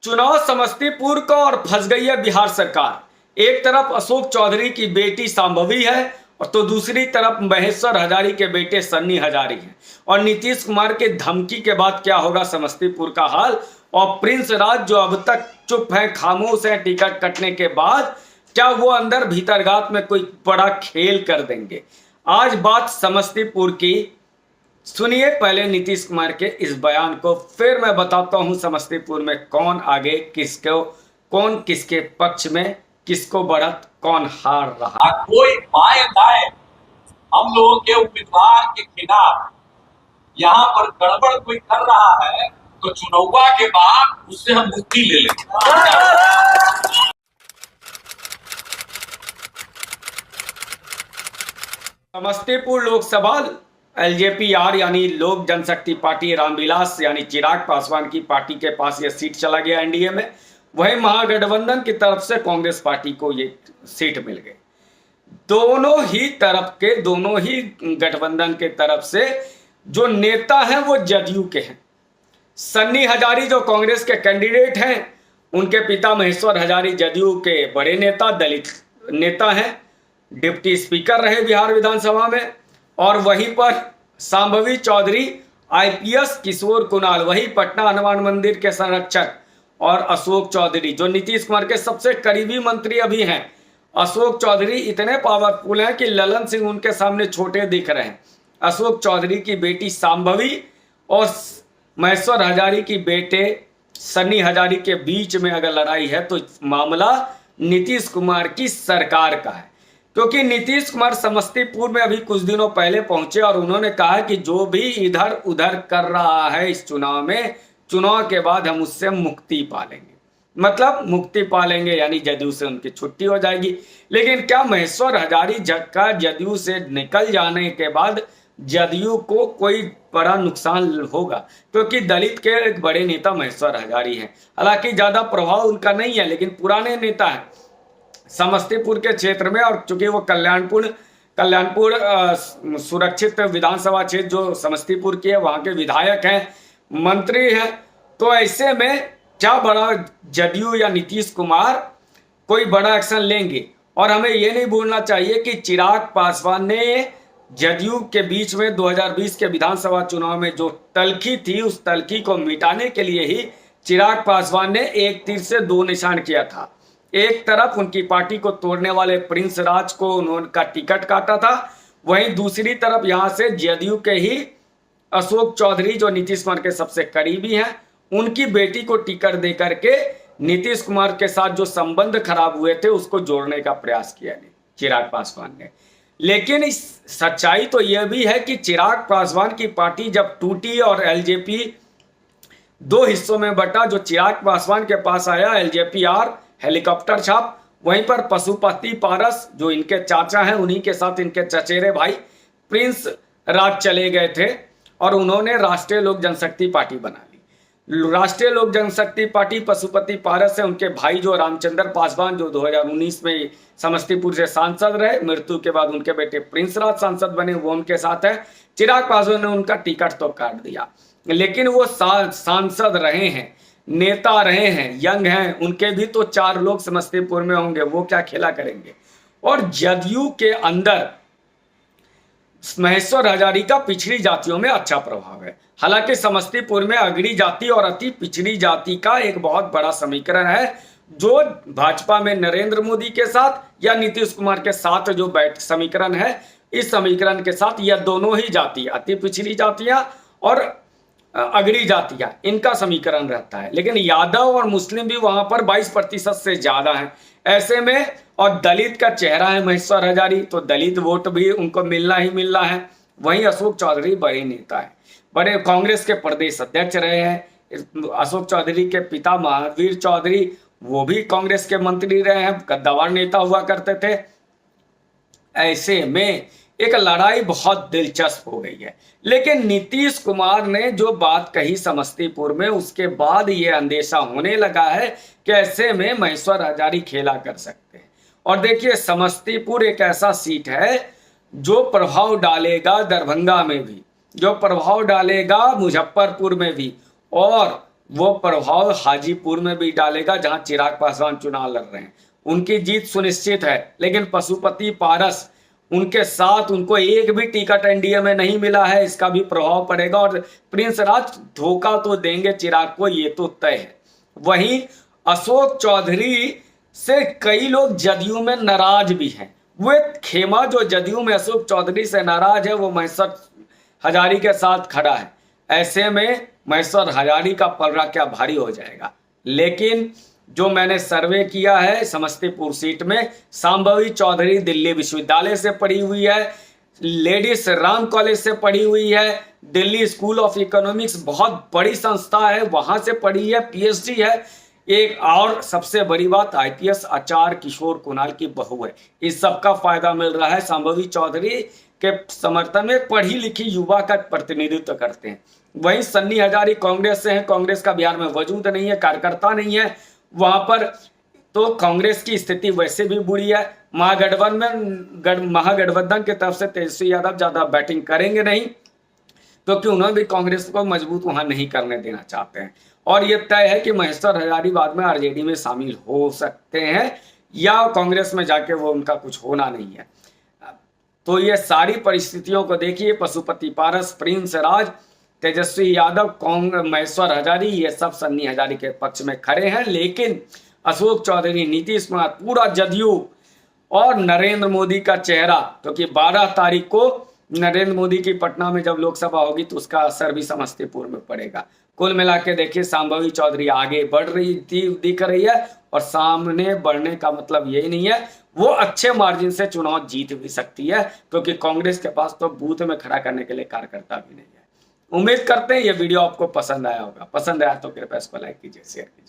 चुनाव समस्तीपुर का और फंस गई है बिहार सरकार। एक तरफ अशोक चौधरी की बेटी शांभवी है और तो दूसरी तरफ महेश्वर हजारी के बेटे सन्नी हजारी हैं। और नीतीश कुमार के धमकी के बाद क्या होगा समस्तीपुर का हाल। और प्रिंस राज जो अब तक चुप है, खामोश है, टिकट कटने के बाद क्या वो अंदर भीतरघात में कोई बड़ा खेल कर देंगे। आज बात समस्तीपुर की, सुनिए पहले नीतीश कुमार के इस बयान को, फिर मैं बताता हूं समस्तीपुर में कौन आगे, किसको, कौन किसके पक्ष में, किसको बढ़त, कौन हार रहा। कोई बाएं दाएं हम लोगों के उम्मीदवार के खिलाफ यहाँ पर गड़बड़ कोई कर रहा है तो चुनाव के बाद उससे हम मुक्ति ले लेंगे। समस्तीपुर लोकसभा एलजेपी-आर यानी लोक जनशक्ति पार्टी रामविलास यानी चिराग पासवान की पार्टी के पास यह सीट चला गया एनडीए में। वही महागठबंधन की तरफ से कांग्रेस पार्टी को ये सीट मिल गई। दोनों ही तरफ के, दोनों ही गठबंधन के तरफ से जो नेता हैं वो जदयू के हैं। सन्नी हजारी जो कांग्रेस के कैंडिडेट हैं, उनके पिता महेश्वर हजारी जदयू के बड़े नेता, दलित नेता हैं, डिप्टी स्पीकर रहे बिहार विधानसभा में। और वहीं पर शांभवी चौधरी आईपीएस, किशोर कुणाल वही पटना हनुमान मंदिर के संरक्षक, और अशोक चौधरी जो नीतीश कुमार के सबसे करीबी मंत्री अभी हैं। अशोक चौधरी इतने पावरफुल हैं कि ललन सिंह उनके सामने छोटे दिख रहे हैं। अशोक चौधरी की बेटी शांभवी और महेश्वर हजारी की बेटे सन्नी हजारी के बीच में अगर लड़ाई है तो मामला नीतीश कुमार की सरकार का है। क्योंकि नीतीश कुमार समस्तीपुर में अभी कुछ दिनों पहले पहुंचे और उन्होंने कहा कि जो भी इधर उधर कर रहा है इस चुनाव में, चुनाव के बाद हम उससे मुक्ति पालेंगे। मतलब मुक्ति पालेंगे यानी जदयू से उनकी छुट्टी हो जाएगी। लेकिन क्या महेश्वर हजारी का जदयू से निकल जाने के बाद जदयू को कोई बड़ा नुकसान होगा? क्योंकि दलित के एक बड़े नेता महेश्वर हजारी हैं। हालांकि ज्यादा प्रभाव उनका नहीं है, लेकिन पुराने नेता हैं समस्तीपुर के क्षेत्र में। और चूंकि वो कल्याणपुर सुरक्षित विधानसभा क्षेत्र जो समस्तीपुर की है, वहां के विधायक हैं, मंत्री हैं, तो ऐसे में क्या बड़ा जदयू या नीतीश कुमार कोई बड़ा एक्शन लेंगे। और हमें ये नहीं भूलना चाहिए कि चिराग पासवान ने जदयू के बीच में 2020 के विधानसभा चुनाव में जो तल्खी थी, उस तल्खी को मिटाने के लिए ही चिराग पासवान ने एक तीर से दो निशान किया था। एक तरफ उनकी पार्टी को तोड़ने वाले प्रिंस राज को उनका टिकट काटा था, वहीं दूसरी तरफ यहां से जदयू के ही अशोक चौधरी जो नीतीश कुमार के सबसे करीबी हैं, उनकी बेटी को टिकट देकर के नीतीश कुमार के साथ जो संबंध खराब हुए थे उसको जोड़ने का प्रयास किया चिराग पासवान ने। लेकिन इस सच्चाई तो यह भी है कि चिराग पासवान की पार्टी जब टूटी और एलजेपी दो हिस्सों में बटा, जो चिराग पासवान के पास आया एलजेपी-आर हेलीकॉप्टर छाप, वहीं पर पशुपति पारस जो इनके चाचा हैं, उन्हीं के साथ इनके चचेरे भाई प्रिंस राज चले गए थे और उन्होंने राष्ट्रीय लोक जनशक्ति पार्टी बना ली। राष्ट्रीय लोक जनशक्ति पार्टी पशुपति पारस है, उनके भाई जो रामचंद्र पासवान जो 2019 में समस्तीपुर से सांसद रहे, मृत्यु के बाद उनके बेटे प्रिंस राज सांसद बने, वो उनके साथ है। चिराग पासवान ने उनका टिकट तो काट दिया, लेकिन वो सांसद रहे हैं, नेता रहे हैं, यंग हैं, उनके भी तो 4 लोग समस्तीपुर में होंगे, वो क्या खेला करेंगे। और जदयू के अंदर महेश्वर हजारी का पिछड़ी जातियों में अच्छा प्रभाव है। हालांकि समस्तीपुर में अगड़ी जाति और अति पिछड़ी जाति का एक बहुत बड़ा समीकरण है, जो भाजपा में नरेंद्र मोदी के साथ या नीतीश कुमार के साथ जो समीकरण है, इस समीकरण के साथ यह दोनों ही जाति, अति पिछड़ी जातियां और अगड़ी जातियां, इनका समीकरण रहता है। लेकिन यादव और मुस्लिम भी वहां पर 22% से ज्यादा हैं। ऐसे में और दलित का चेहरा है महेश्वर हजारी, तो दलित वोट भी उनको मिलना ही मिलना है। वहीं अशोक चौधरी बड़े नेता है, बड़े कांग्रेस के प्रदेश अध्यक्ष रहे हैं। अशोक चौधरी के पिता महावीर चौधरी वो भी कांग्रेस के मंत्री रहे हैं, गद्दावर नेता हुआ करते थे। ऐसे में एक लड़ाई बहुत दिलचस्प हो गई है। लेकिन नीतीश कुमार ने जो बात कही समस्तीपुर में, उसके बाद ये अंदेशा होने लगा है कि ऐसे में महेश्वर हजारी खेला कर सकते हैं। और देखिए समस्तीपुर एक ऐसा सीट है जो प्रभाव डालेगा दरभंगा में भी, जो प्रभाव डालेगा मुजफ्फरपुर में भी, और वो प्रभाव हाजीपुर में भी डालेगा, जहां चिराग पासवान चुनाव लड़ रहे हैं। उनकी जीत सुनिश्चित है, लेकिन पशुपति पारस उनके साथ, उनको एक भी टिकट एनडीए में नहीं मिला है, इसका भी प्रभाव पड़ेगा। और प्रिंस राज धोखा तो देंगे चिराग को, ये तो तय है। वहीं अशोक चौधरी से कई लोग जदयू में नाराज भी हैं। वे खेमा जो जदयू में अशोक चौधरी से नाराज है, वो महेश्वर हजारी के साथ खड़ा है। ऐसे में महेश्वर हजारी का पलड़ा क्या भारी हो जाएगा। लेकिन जो मैंने सर्वे किया है, समस्तीपुर सीट में सांभवी चौधरी दिल्ली विश्वविद्यालय से पढ़ी हुई है, लेडीज राम कॉलेज से पढ़ी हुई है, दिल्ली स्कूल ऑफ इकोनॉमिक्स बहुत बड़ी संस्था है, वहां से पढ़ी है, पीएचडी है। एक और सबसे बड़ी बात, आईपीएस आचार्य किशोर कुणाल की बहू है। इस सब का फायदा मिल रहा है। सांभवी चौधरी के समर्थन में पढ़ी लिखी युवा का प्रतिनिधित्व करते हैं। वहीं सन्नी हजारी कांग्रेस से हैं, कांग्रेस का बिहार में वजूद नहीं है, कार्यकर्ता नहीं है वहां पर, तो कांग्रेस की स्थिति वैसे भी बुरी है। महागठबंधन की तरफ से तेजस्वी यादव ज्यादा बैटिंग करेंगे नहीं, क्योंकि उन्होंने भी कांग्रेस को मजबूत वहां नहीं करने देना चाहते हैं। और यह तय है कि महेश्वर हजारी बाद में आरजेडी में शामिल हो सकते हैं, या कांग्रेस में जाके वो उनका कुछ होना नहीं है। तो ये सारी परिस्थितियों को देखिए, पशुपति पारस, प्रिंस राज, तेजस्वी यादव, महेश्वर हजारी, ये सब सन्नी हजारी के पक्ष में खड़े हैं। लेकिन अशोक चौधरी, नीतीश कुमार, पूरा जदयू और नरेंद्र मोदी का चेहरा, क्योंकि 12 तारीख को नरेंद्र मोदी की पटना में जब लोकसभा होगी तो उसका असर भी समस्तीपुर में पड़ेगा। कुल मिला के देखिए, सांभवी चौधरी आगे बढ़ रही दिख रही है, और सामने बढ़ने का मतलब यही नहीं है, वो अच्छे मार्जिन से चुनाव जीत भी सकती है, क्योंकि कांग्रेस के पास तो बूथ में खड़ा करने के लिए कार्यकर्ता भी नहीं है। उम्मीद करते हैं ये वीडियो आपको पसंद आया होगा। पसंद आया तो कृपया इसको लाइक कीजिए, शेयर कीजिए।